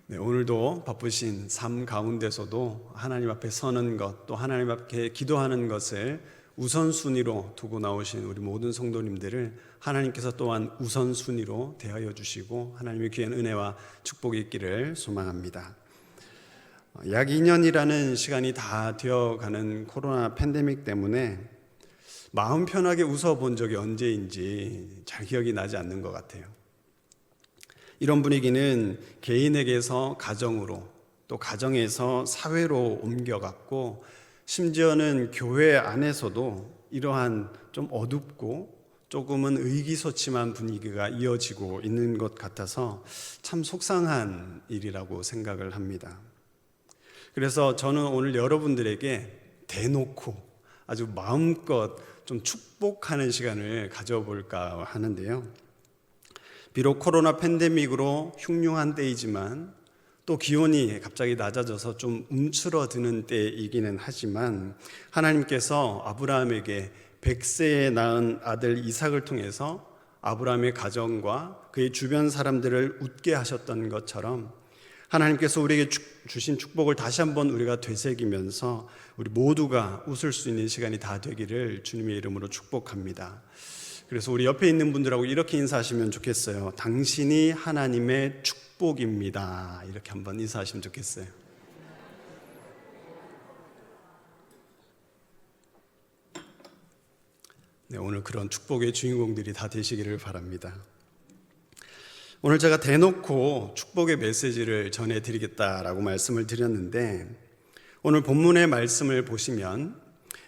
네, 오늘도 바쁘신 삶 가운데서도 하나님 앞에 서는 것, 또 하나님 앞에 기도하는 것을 우선순위로 두고 나오신 우리 모든 성도님들을 하나님께서 또한 우선순위로 대하여 주시고 하나님의 귀한 은혜와 축복이 있기를 소망합니다. 약 2년이라는 시간이 다 되어가는 코로나 팬데믹 때문에 마음 편하게 웃어본 적이 언제인지 잘 기억이 나지 않는 것 같아요. 이런 분위기는 개인에게서 가정으로, 또 가정에서 사회로 옮겨갔고, 심지어는 교회 안에서도 이러한 좀 어둡고 조금은 의기소침한 분위기가 이어지고 있는 것 같아서 참 속상한 일이라고 생각을 합니다. 그래서 저는 오늘 여러분들에게 대놓고 아주 마음껏 좀 축복하는 시간을 가져볼까 하는데요. 비록 코로나 팬데믹으로 흉흉한 때이지만 또 기온이 갑자기 낮아져서 좀 움츠러드는 때이기는 하지만 하나님께서 아브라함에게 100세에 낳은 아들 이삭을 통해서 아브라함의 가정과 그의 주변 사람들을 웃게 하셨던 것처럼 하나님께서 우리에게 주신 축복을 다시 한번 우리가 되새기면서 우리 모두가 웃을 수 있는 시간이 다 되기를 주님의 이름으로 축복합니다. 그래서 우리 옆에 있는 분들하고 이렇게 인사하시면 좋겠어요. 당신이 하나님의 축복입니다. 이렇게 한번 인사하시면 좋겠어요. 네, 오늘 그런 축복의 주인공들이 다 되시기를 바랍니다. 오늘 제가 대놓고 축복의 메시지를 전해드리겠다라고 말씀을 드렸는데 오늘 본문의 말씀을 보시면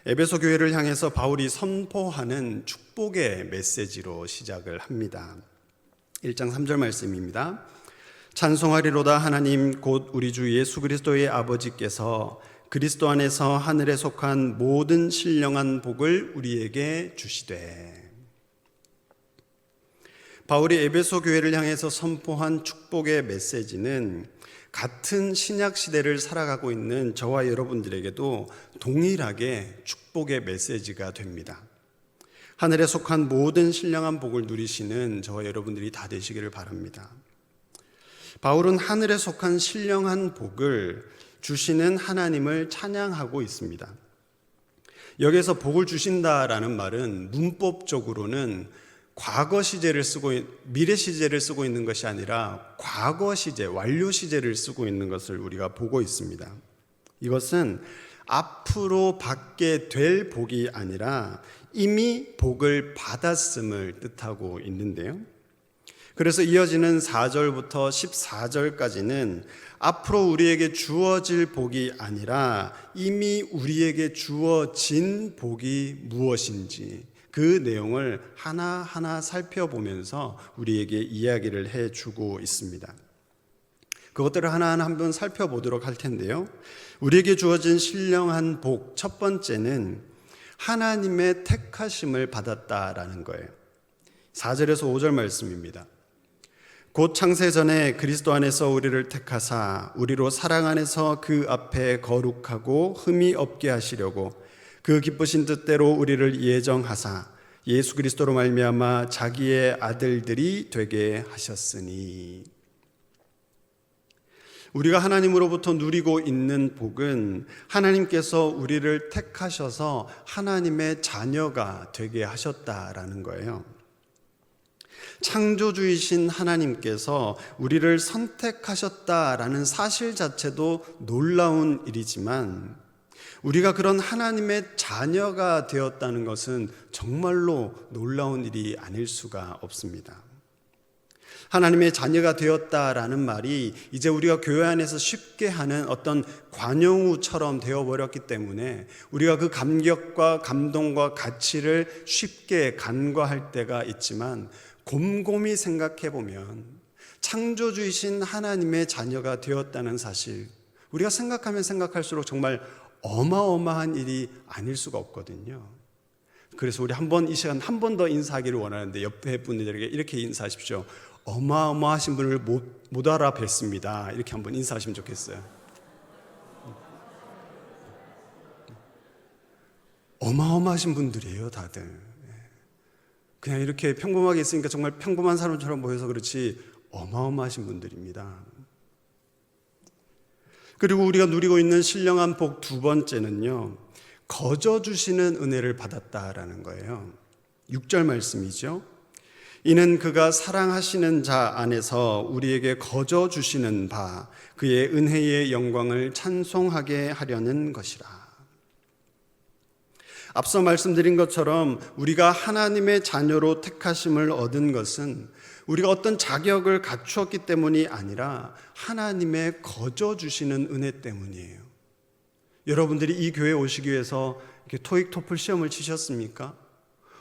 에베소 교회를 향해서 바울이 선포하는 축복의 메시지로 시작을 합니다. 1장 3절 말씀입니다. 찬송하리로다 하나님 곧 우리 주 예수 그리스도의 아버지께서 그리스도 안에서 하늘에 속한 모든 신령한 복을 우리에게 주시되. 바울이 에베소 교회를 향해서 선포한 축복의 메시지는 같은 신약 시대를 살아가고 있는 저와 여러분들에게도 동일하게 축복의 메시지가 됩니다. 하늘에 속한 모든 신령한 복을 누리시는 저와 여러분들이 다 되시기를 바랍니다. 바울은 하늘에 속한 신령한 복을 주시는 하나님을 찬양하고 있습니다. 여기서 복을 주신다라는 말은 문법적으로는 과거 시제를 쓰고 미래 시제를 쓰고 있는 것이 아니라 과거 시제, 완료 시제를 쓰고 있는 것을 우리가 보고 있습니다. 이것은 앞으로 받게 될 복이 아니라 이미 복을 받았음을 뜻하고 있는데요. 그래서 이어지는 4절부터 14절까지는 앞으로 우리에게 주어질 복이 아니라 이미 우리에게 주어진 복이 무엇인지 그 내용을 하나하나 살펴보면서 우리에게 이야기를 해주고 있습니다. 그것들을 하나하나 한번 살펴보도록 할 텐데요. 우리에게 주어진 신령한 복, 첫 번째는 하나님의 택하심을 받았다라는 거예요. 4절에서 5절 말씀입니다. 곧 창세전에 그리스도 안에서 우리를 택하사 우리로 사랑 안에서 그 앞에 거룩하고 흠이 없게 하시려고 그 기쁘신 뜻대로 우리를 예정하사 예수 그리스도로 말미암아 자기의 아들들이 되게 하셨으니. 우리가 하나님으로부터 누리고 있는 복은 하나님께서 우리를 택하셔서 하나님의 자녀가 되게 하셨다라는 거예요. 창조주이신 하나님께서 우리를 선택하셨다라는 사실 자체도 놀라운 일이지만 우리가 그런 하나님의 자녀가 되었다는 것은 정말로 놀라운 일이 아닐 수가 없습니다. 하나님의 자녀가 되었다라는 말이 이제 우리가 교회 안에서 쉽게 하는 어떤 관용우처럼 되어버렸기 때문에 우리가 그 감격과 감동과 가치를 쉽게 간과할 때가 있지만 곰곰이 생각해보면 창조주이신 하나님의 자녀가 되었다는 사실, 우리가 생각하면 생각할수록 정말 어마어마한 일이 아닐 수가 없거든요. 그래서 우리 이 시간 한 번 더 인사하기를 원하는데 옆에 분들에게 이렇게 인사하십시오. 어마어마하신 분을 못 알아뵀습니다. 이렇게 한번 인사하시면 좋겠어요. 어마어마하신 분들이에요, 다들. 그냥 이렇게 평범하게 있으니까 정말 평범한 사람처럼 보여서 그렇지 어마어마하신 분들입니다. 그리고 우리가 누리고 있는 신령한 복 두 번째는요, 거저 주시는 은혜를 받았다라는 거예요. 6절 말씀이죠. 이는 그가 사랑하시는 자 안에서 우리에게 거저 주시는 바 그의 은혜의 영광을 찬송하게 하려는 것이라. 앞서 말씀드린 것처럼 우리가 하나님의 자녀로 택하심을 얻은 것은 우리가 어떤 자격을 갖추었기 때문이 아니라 하나님의 거저 주시는 은혜 때문이에요. 여러분들이 이 교회에 오시기 위해서 이렇게 토익 토플 시험을 치셨습니까?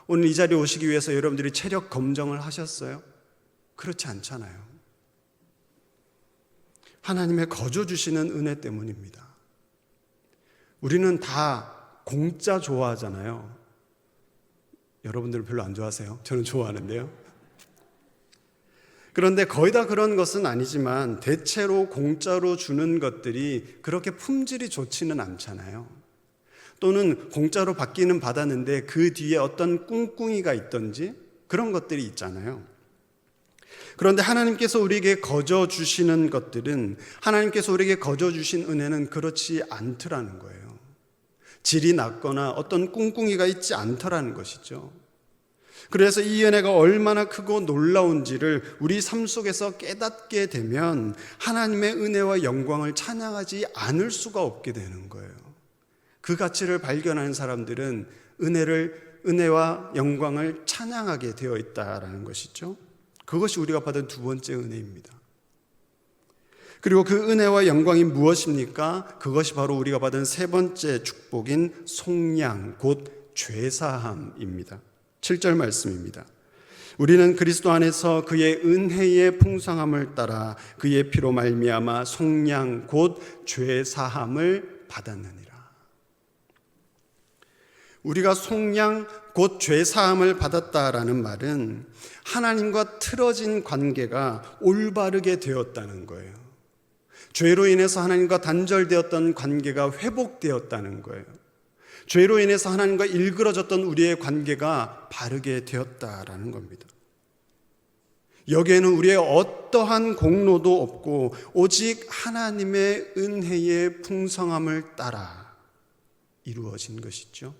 오늘 이 자리에 오시기 위해서 여러분들이 체력 검정을 하셨어요? 그렇지 않잖아요. 하나님의 거저 주시는 은혜 때문입니다. 우리는 다 공짜 좋아하잖아요. 여러분들은 별로 안 좋아하세요? 저는 좋아하는데요. 그런데 거의 다 그런 것은 아니지만 대체로 공짜로 주는 것들이 그렇게 품질이 좋지는 않잖아요. 또는 공짜로 받기는 받았는데 그 뒤에 어떤 꿍꿍이가 있던지 그런 것들이 있잖아요. 그런데 하나님께서 우리에게 거저 주시는 것들은, 하나님께서 우리에게 거저 주신 은혜는 그렇지 않더라는 거예요. 질이 낮거나 어떤 꿍꿍이가 있지 않더라는 것이죠. 그래서 이 은혜가 얼마나 크고 놀라운지를 우리 삶 속에서 깨닫게 되면 하나님의 은혜와 영광을 찬양하지 않을 수가 없게 되는 거예요. 그 가치를 발견하는 사람들은 은혜와 영광을 찬양하게 되어 있다라는 것이죠. 그것이 우리가 받은 두 번째 은혜입니다. 그리고 그 은혜와 영광이 무엇입니까? 그것이 바로 우리가 받은 세 번째 축복인 속량, 곧 죄사함입니다. 7절 말씀입니다. 우리는 그리스도 안에서 그의 은혜의 풍성함을 따라 그의 피로 말미암아 속량, 곧 죄사함을 받았느니라. 우리가 속량, 곧 죄사함을 받았다라는 말은 하나님과 틀어진 관계가 올바르게 되었다는 거예요. 죄로 인해서 하나님과 단절되었던 관계가 회복되었다는 거예요. 죄로 인해서 하나님과 일그러졌던 우리의 관계가 바르게 되었다라는 겁니다. 여기에는 우리의 어떠한 공로도 없고 오직 하나님의 은혜의 풍성함을 따라 이루어진 것이죠.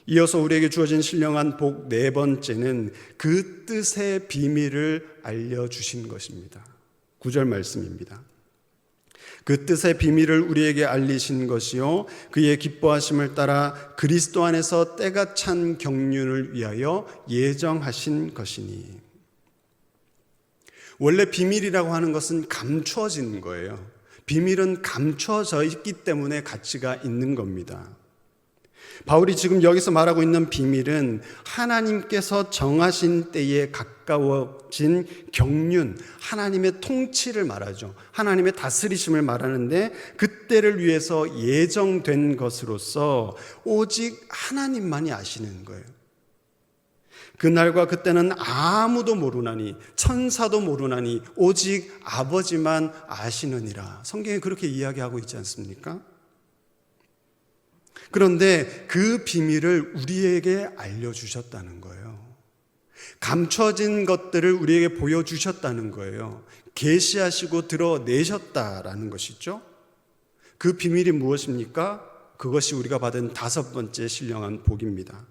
이어서 우리에게 주어진 신령한 복 네 번째는 그 뜻의 비밀을 알려주신 것입니다. 9절 말씀입니다. 그 뜻의 비밀을 우리에게 알리신 것이요 그의 기뻐하심을 따라 그리스도 안에서 때가 찬 경륜을 위하여 예정하신 것이니. 원래 비밀이라고 하는 것은 감추어지는 거예요. 비밀은 감추어져 있기 때문에 가치가 있는 겁니다. 바울이 지금 여기서 말하고 있는 비밀은 하나님께서 정하신 때에 가까워진 경륜, 하나님의 통치를 말하죠. 하나님의 다스리심을 말하는데 그때를 위해서 예정된 것으로서 오직 하나님만이 아시는 거예요. 그날과 그때는 아무도 모르나니 천사도 모르나니 오직 아버지만 아시느니라. 성경에 그렇게 이야기하고 있지 않습니까? 그런데 그 비밀을 우리에게 알려주셨다는 거예요. 감춰진 것들을 우리에게 보여주셨다는 거예요. 계시하시고 드러내셨다라는 것이죠. 그 비밀이 무엇입니까? 그것이 우리가 받은 다섯 번째 신령한 복입니다.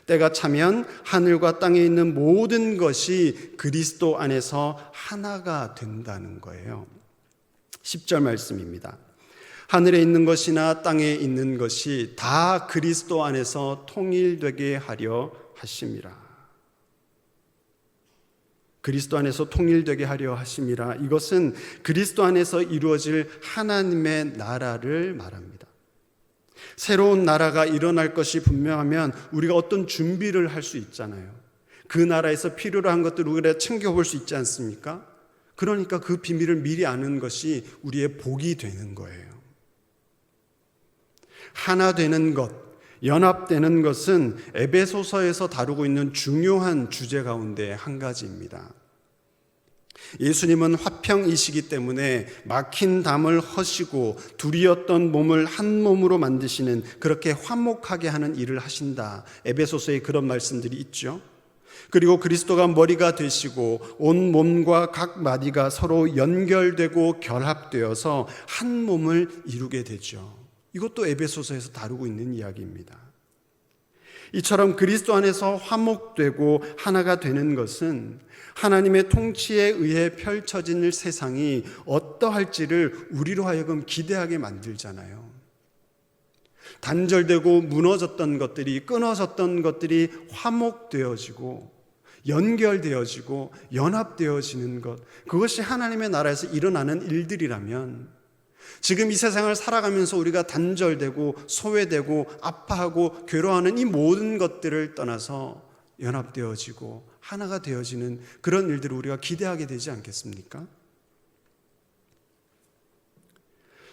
때가 차면 하늘과 땅에 있는 모든 것이 그리스도 안에서 하나가 된다는 거예요. 10절 말씀입니다. 하늘에 있는 것이나 땅에 있는 것이 다 그리스도 안에서 통일되게 하려 하심이라. 그리스도 안에서 통일되게 하려 하심이라. 이것은 그리스도 안에서 이루어질 하나님의 나라를 말합니다. 새로운 나라가 일어날 것이 분명하면 우리가 어떤 준비를 할 수 있잖아요. 그 나라에서 필요로 한 것들을 우리가 챙겨볼 수 있지 않습니까? 그러니까 그 비밀을 미리 아는 것이 우리의 복이 되는 거예요. 하나 되는 것, 연합되는 것은 에베소서에서 다루고 있는 중요한 주제 가운데 한 가지입니다. 예수님은 화평이시기 때문에 막힌 담을 허시고 둘이었던 몸을 한 몸으로 만드시는, 그렇게 화목하게 하는 일을 하신다. 에베소서에 그런 말씀들이 있죠. 그리고 그리스도가 머리가 되시고 온 몸과 각 마디가 서로 연결되고 결합되어서 한 몸을 이루게 되죠. 이것도 에베소서에서 다루고 있는 이야기입니다. 이처럼 그리스도 안에서 화목되고 하나가 되는 것은 하나님의 통치에 의해 펼쳐진 세상이 어떠할지를 우리로 하여금 기대하게 만들잖아요. 단절되고 무너졌던 것들이, 끊어졌던 것들이 화목되어지고 연결되어지고 연합되어지는 것, 그것이 하나님의 나라에서 일어나는 일들이라면 지금 이 세상을 살아가면서 우리가 단절되고 소외되고 아파하고 괴로워하는 이 모든 것들을 떠나서 연합되어지고 하나가 되어지는 그런 일들을 우리가 기대하게 되지 않겠습니까?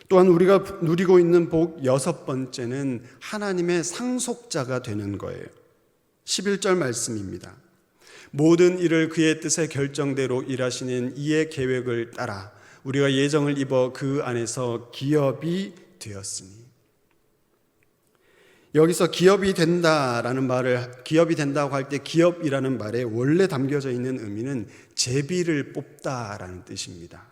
또한 우리가 누리고 있는 복 여섯 번째는 하나님의 상속자가 되는 거예요. 11절 말씀입니다. 모든 일을 그의 뜻의 결정대로 일하시는 이의 계획을 따라 우리가 예정을 입어 그 안에서 기업이 되었으니. 여기서 기업이 된다라는 말을, 기업이 된다고 할 때 기업이라는 말에 원래 담겨져 있는 의미는 제비를 뽑다라는 뜻입니다.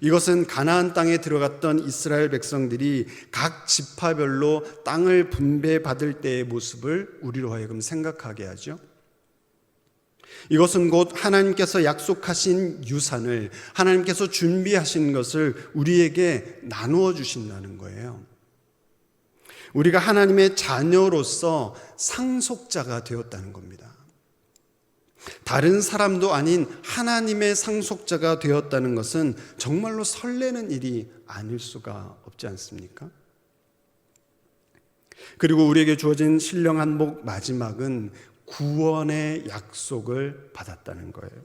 이것은 가나안 땅에 들어갔던 이스라엘 백성들이 각 지파별로 땅을 분배받을 때의 모습을 우리로 하여금 생각하게 하죠. 이것은 곧 하나님께서 약속하신 유산을, 하나님께서 준비하신 것을 우리에게 나누어 주신다는 거예요. 우리가 하나님의 자녀로서 상속자가 되었다는 겁니다. 다른 사람도 아닌 하나님의 상속자가 되었다는 것은 정말로 설레는 일이 아닐 수가 없지 않습니까? 그리고 우리에게 주어진 신령한 복 마지막은 구원의 약속을 받았다는 거예요.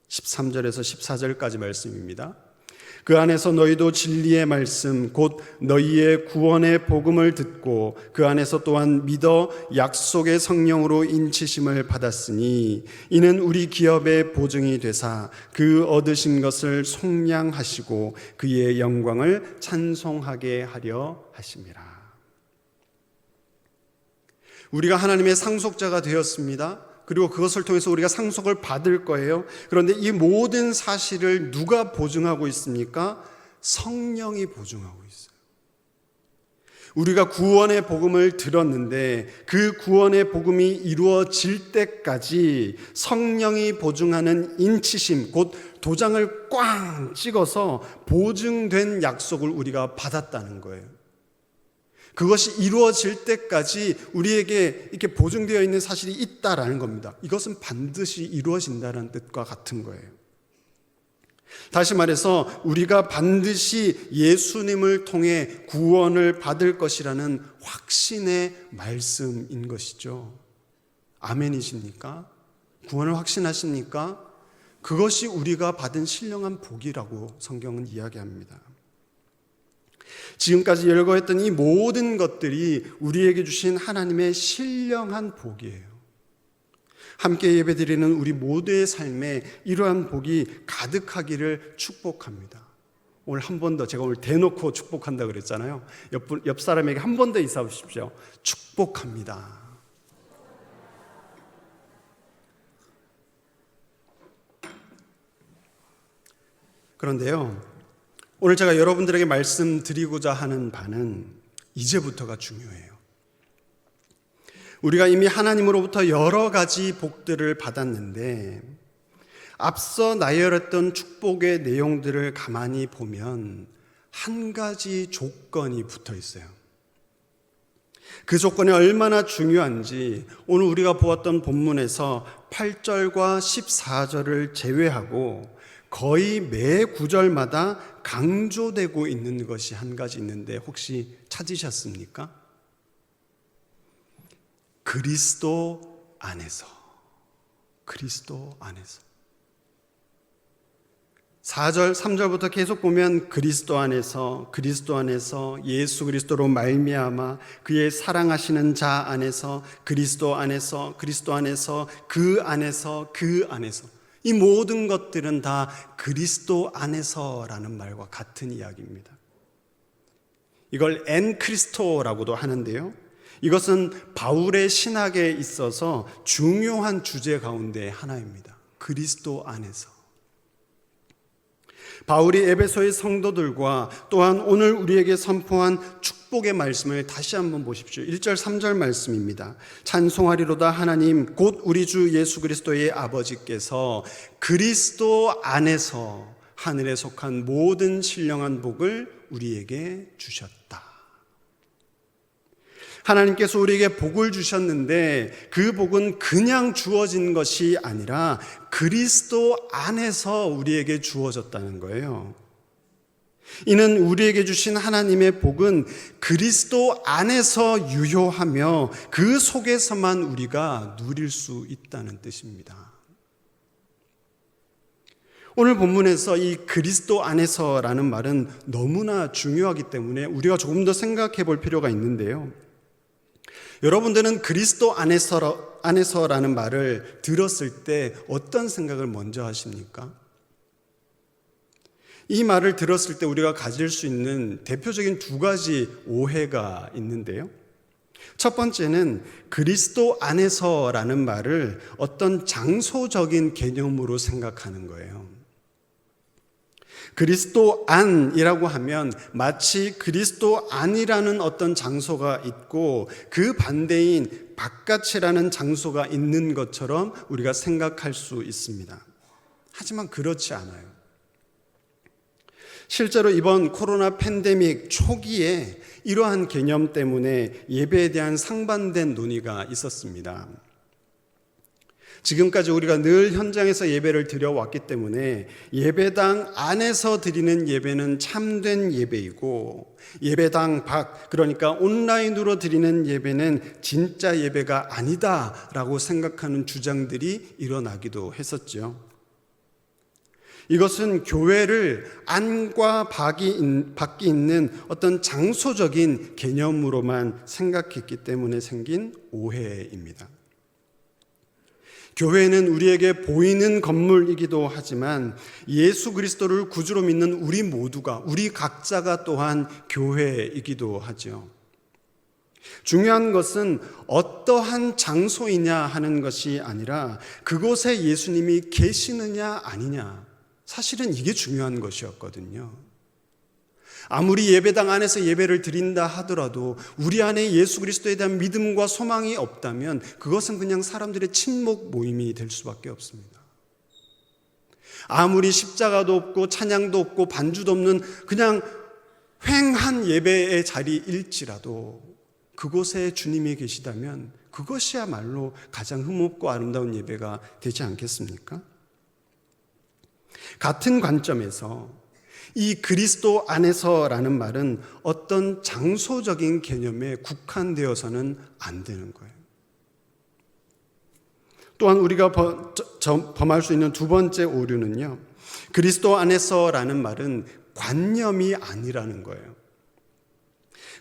13절에서 14절까지 말씀입니다. 그 안에서 너희도 진리의 말씀 곧 너희의 구원의 복음을 듣고 그 안에서 또한 믿어 약속의 성령으로 인치심을 받았으니 이는 우리 기업의 보증이 되사 그 얻으신 것을 속량하시고 그의 영광을 찬송하게 하려 하심이라. 우리가 하나님의 상속자가 되었습니다. 그리고 그것을 통해서 우리가 상속을 받을 거예요. 그런데 이 모든 사실을 누가 보증하고 있습니까? 성령이 보증하고 있어요. 우리가 구원의 복음을 들었는데 그 구원의 복음이 이루어질 때까지 성령이 보증하는 인치심, 곧 도장을 꽝 찍어서 보증된 약속을 우리가 받았다는 거예요. 그것이 이루어질 때까지 우리에게 이렇게 보증되어 있는 사실이 있다라는 겁니다. 이것은 반드시 이루어진다는 뜻과 같은 거예요. 다시 말해서 우리가 반드시 예수님을 통해 구원을 받을 것이라는 확신의 말씀인 것이죠. 아멘이십니까? 구원을 확신하십니까? 그것이 우리가 받은 신령한 복이라고 성경은 이야기합니다. 지금까지 열거했던 이 모든 것들이 우리에게 주신 하나님의 신령한 복이에요. 함께 예배드리는 우리 모두의 삶에 이러한 복이 가득하기를 축복합니다. 오늘 한 번 더, 제가 오늘 대놓고 축복한다 그랬잖아요. 옆 사람에게 한 번 더 인사해 보십시오. 축복합니다. 그런데요, 오늘 제가 여러분들에게 말씀드리고자 하는 바는 이제부터가 중요해요. 우리가 이미 하나님으로부터 여러 가지 복들을 받았는데 앞서 나열했던 축복의 내용들을 가만히 보면 한 가지 조건이 붙어 있어요. 그 조건이 얼마나 중요한지 오늘 우리가 보았던 본문에서 8절과 14절을 제외하고 거의 매 구절마다 강조되고 있는 것이 한 가지 있는데 혹시 찾으셨습니까? 그리스도 안에서. 그리스도 안에서. 4절, 3절부터 계속 보면 그리스도 안에서 예수 그리스도로 말미암아 그의 사랑하시는 자 안에서 그리스도 안에서 그 안에서 이 모든 것들은 다 그리스도 안에서라는 말과 같은 이야기입니다. 이걸 엔 크리스토라고도 하는데요. 이것은 바울의 신학에 있어서 중요한 주제 가운데 하나입니다. 그리스도 안에서. 바울이 에베소의 성도들과 또한 오늘 우리에게 선포한 축복의 말씀을 다시 한번 보십시오. 1절 3절 말씀입니다. 찬송하리로다 하나님 곧 우리 주 예수 그리스도의 아버지께서 그리스도 안에서 하늘에 속한 모든 신령한 복을 우리에게 주셨다. 하나님께서 우리에게 복을 주셨는데 그 복은 그냥 주어진 것이 아니라 그리스도 안에서 우리에게 주어졌다는 거예요. 이는 우리에게 주신 하나님의 복은 그리스도 안에서 유효하며 그 속에서만 우리가 누릴 수 있다는 뜻입니다. 오늘 본문에서 이 그리스도 안에서라는 말은 너무나 중요하기 때문에 우리가 조금 더 생각해 볼 필요가 있는데요. 여러분들은 그리스도 안에서라는 말을 들었을 때 어떤 생각을 먼저 하십니까? 이 말을 들었을 때 우리가 가질 수 있는 대표적인 두 가지 오해가 있는데요. 첫 번째는 그리스도 안에서라는 말을 어떤 장소적인 개념으로 생각하는 거예요. 그리스도 안이라고 하면 마치 그리스도 안이라는 어떤 장소가 있고 그 반대인 바깥이라는 장소가 있는 것처럼 우리가 생각할 수 있습니다. 하지만 그렇지 않아요. 실제로 이번 코로나 팬데믹 초기에 이러한 개념 때문에 예배에 대한 상반된 논의가 있었습니다. 지금까지 우리가 늘 현장에서 예배를 드려왔기 때문에 예배당 안에서 드리는 예배는 참된 예배이고 예배당 밖, 그러니까 온라인으로 드리는 예배는 진짜 예배가 아니다라고 생각하는 주장들이 일어나기도 했었죠. 이것은 교회를 안과 밖이 있는 어떤 장소적인 개념으로만 생각했기 때문에 생긴 오해입니다. 교회는 우리에게 보이는 건물이기도 하지만 예수 그리스도를 구주로 믿는 우리 모두가, 우리 각자가 또한 교회이기도 하죠. 중요한 것은 어떠한 장소이냐 하는 것이 아니라 그곳에 예수님이 계시느냐 아니냐, 사실은 이게 중요한 것이었거든요. 아무리 예배당 안에서 예배를 드린다 하더라도 우리 안에 예수 그리스도에 대한 믿음과 소망이 없다면 그것은 그냥 사람들의 친목 모임이 될 수밖에 없습니다. 아무리 십자가도 없고 찬양도 없고 반주도 없는 그냥 휑한 예배의 자리일지라도 그곳에 주님이 계시다면 그것이야말로 가장 흠없고 아름다운 예배가 되지 않겠습니까? 같은 관점에서 이 그리스도 안에서라는 말은 어떤 장소적인 개념에 국한되어서는 안 되는 거예요. 또한 우리가 범할 수 있는 두 번째 오류는요, 그리스도 안에서라는 말은 관념이 아니라는 거예요.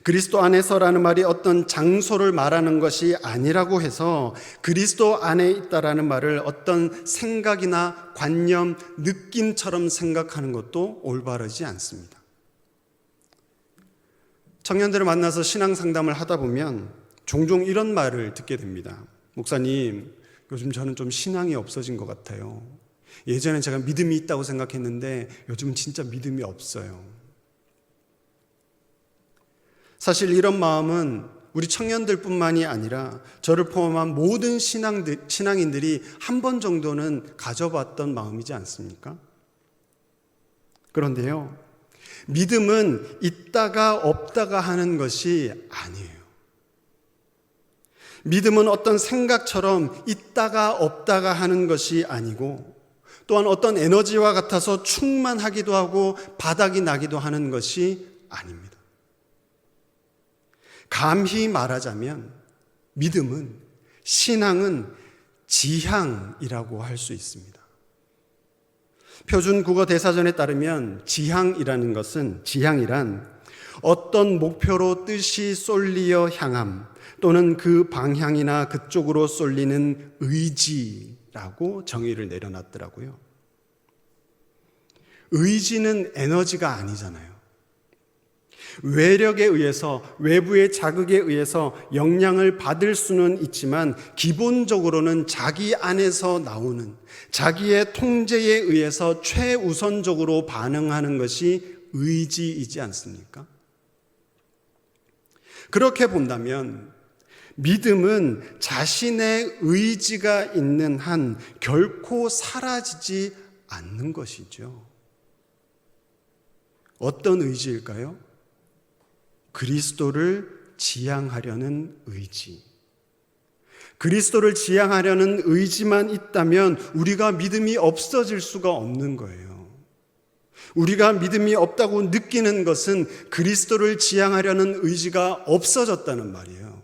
그리스도 안에서라는 말이 어떤 장소를 말하는 것이 아니라고 해서 그리스도 안에 있다라는 말을 어떤 생각이나 관념, 느낌처럼 생각하는 것도 올바르지 않습니다. 청년들을 만나서 신앙 상담을 하다 보면 종종 이런 말을 듣게 됩니다. 목사님, 요즘 저는 좀 신앙이 없어진 것 같아요. 예전에 제가 믿음이 있다고 생각했는데 요즘은 진짜 믿음이 없어요. 사실 이런 마음은 우리 청년들뿐만이 아니라 저를 포함한 모든 신앙인들이 한 번 정도는 가져봤던 마음이지 않습니까? 그런데요, 믿음은 있다가 없다가 하는 것이 아니에요. 믿음은 어떤 생각처럼 있다가 없다가 하는 것이 아니고 또한 어떤 에너지와 같아서 충만하기도 하고 바닥이 나기도 하는 것이 아닙니다. 감히 말하자면 믿음은, 신앙은 지향이라고 할 수 있습니다. 표준 국어 대사전에 따르면 지향이란 어떤 목표로 뜻이 쏠리어 향함 또는 그 방향이나 그쪽으로 쏠리는 의지라고 정의를 내려놨더라고요. 의지는 에너지가 아니잖아요. 외력에 의해서, 외부의 자극에 의해서 영향을 받을 수는 있지만 기본적으로는 자기 안에서 나오는, 자기의 통제에 의해서 최우선적으로 반응하는 것이 의지이지 않습니까? 그렇게 본다면 믿음은 자신의 의지가 있는 한 결코 사라지지 않는 것이죠. 어떤 의지일까요? 그리스도를 지향하려는 의지. 그리스도를 지향하려는 의지만 있다면 우리가 믿음이 없어질 수가 없는 거예요. 우리가 믿음이 없다고 느끼는 것은 그리스도를 지향하려는 의지가 없어졌다는 말이에요.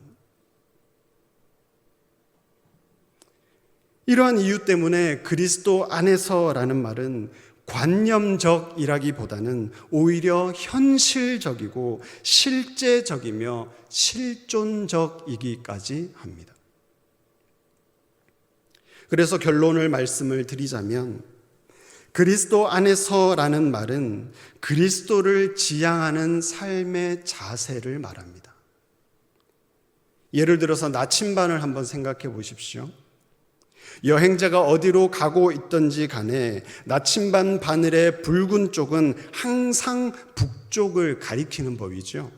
이러한 이유 때문에 그리스도 안에서라는 말은 관념적이라기보다는 오히려 현실적이고 실제적이며 실존적이기까지 합니다. 그래서 결론을 말씀을 드리자면 그리스도 안에서라는 말은 그리스도를 지향하는 삶의 자세를 말합니다. 예를 들어서 나침반을 한번 생각해 보십시오. 여행자가 어디로 가고 있든지 간에 나침반 바늘의 붉은 쪽은 항상 북쪽을 가리키는 법이죠.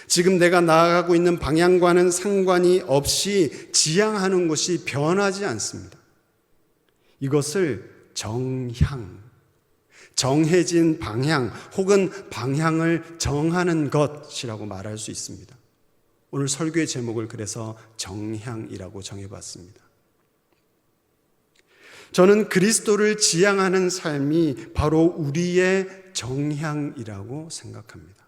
지금 내가 나아가고 있는 방향과는 상관이 없이 지향하는 곳이 변하지 않습니다. 이것을 정향, 정해진 방향 혹은 방향을 정하는 것이라고 말할 수 있습니다. 오늘 설교의 제목을 그래서 정향이라고 정해봤습니다. 저는 그리스도를 지향하는 삶이 바로 우리의 정향이라고 생각합니다.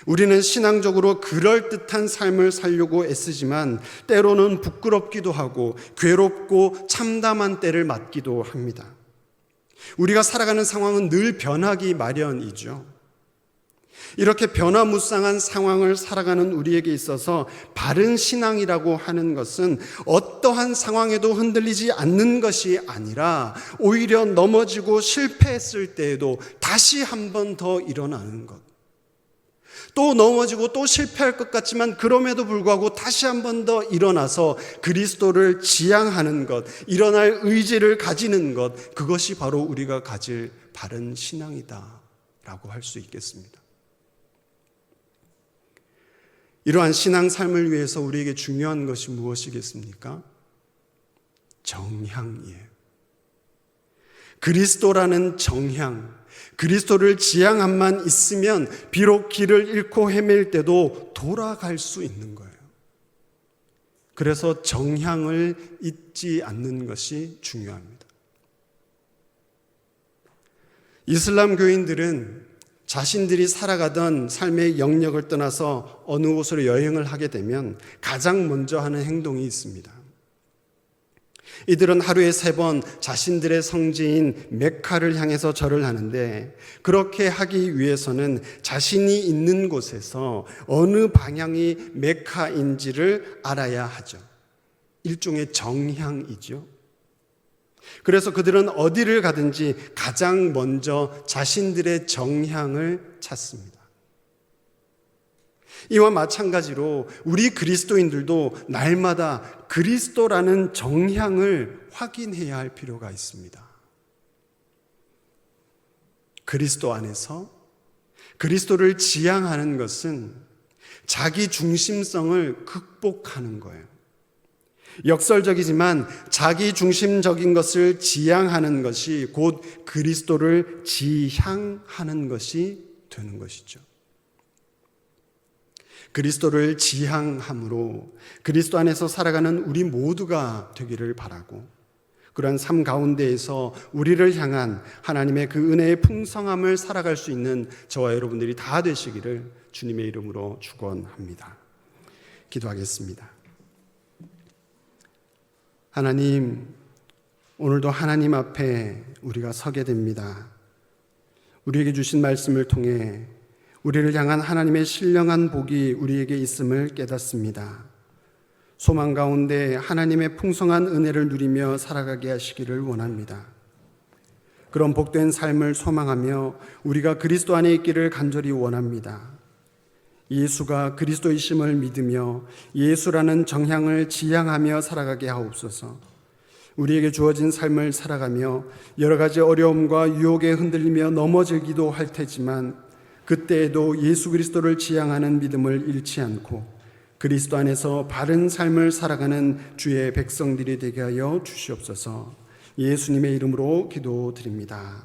우리는 신앙적으로 그럴듯한 삶을 살려고 애쓰지만 때로는 부끄럽기도 하고 괴롭고 참담한 때를 맞기도 합니다. 우리가 살아가는 상황은 늘 변하기 마련이죠. 이렇게 변화무쌍한 상황을 살아가는 우리에게 있어서 바른 신앙이라고 하는 것은 어떠한 상황에도 흔들리지 않는 것이 아니라 오히려 넘어지고 실패했을 때에도 다시 한 번 더 일어나는 것. 또 넘어지고 또 실패할 것 같지만 그럼에도 불구하고 다시 한 번 더 일어나서 그리스도를 지향하는 것, 일어날 의지를 가지는 것, 그것이 바로 우리가 가질 바른 신앙이다라고 할 수 있겠습니다. 이러한 신앙 삶을 위해서 우리에게 중요한 것이 무엇이겠습니까? 정향이에요. 그리스도라는 정향, 그리스도를 지향함만 있으면 비록 길을 잃고 헤맬 때도 돌아갈 수 있는 거예요. 그래서 정향을 잊지 않는 것이 중요합니다. 이슬람 교인들은 자신들이 살아가던 삶의 영역을 떠나서 어느 곳으로 여행을 하게 되면 가장 먼저 하는 행동이 있습니다. 이들은 하루에 3번 자신들의 성지인 메카를 향해서 절을 하는데 그렇게 하기 위해서는 자신이 있는 곳에서 어느 방향이 메카인지를 알아야 하죠. 일종의 정향이죠. 그래서 그들은 어디를 가든지 가장 먼저 자신들의 정향을 찾습니다. 이와 마찬가지로 우리 그리스도인들도 날마다 그리스도라는 정향을 확인해야 할 필요가 있습니다. 그리스도 안에서 그리스도를 지향하는 것은 자기 중심성을 극복하는 거예요. 역설적이지만 자기 중심적인 것을 지향하는 것이 곧 그리스도를 지향하는 것이 되는 것이죠. 그리스도를 지향함으로 그리스도 안에서 살아가는 우리 모두가 되기를 바라고 그러한 삶 가운데에서 우리를 향한 하나님의 그 은혜의 풍성함을 살아갈 수 있는 저와 여러분들이 다 되시기를 주님의 이름으로 축원합니다. 기도하겠습니다. 하나님, 오늘도 하나님 앞에 우리가 서게 됩니다. 우리에게 주신 말씀을 통해 우리를 향한 하나님의 신령한 복이 우리에게 있음을 깨닫습니다. 소망 가운데 하나님의 풍성한 은혜를 누리며 살아가게 하시기를 원합니다. 그런 복된 삶을 소망하며 우리가 그리스도 안에 있기를 간절히 원합니다. 예수가 그리스도이심을 믿으며 예수라는 정향을 지향하며 살아가게 하옵소서. 우리에게 주어진 삶을 살아가며 여러 가지 어려움과 유혹에 흔들리며 넘어지기도 할 테지만 그때에도 예수 그리스도를 지향하는 믿음을 잃지 않고 그리스도 안에서 바른 삶을 살아가는 주의 백성들이 되게 하여 주시옵소서. 예수님의 이름으로 기도드립니다.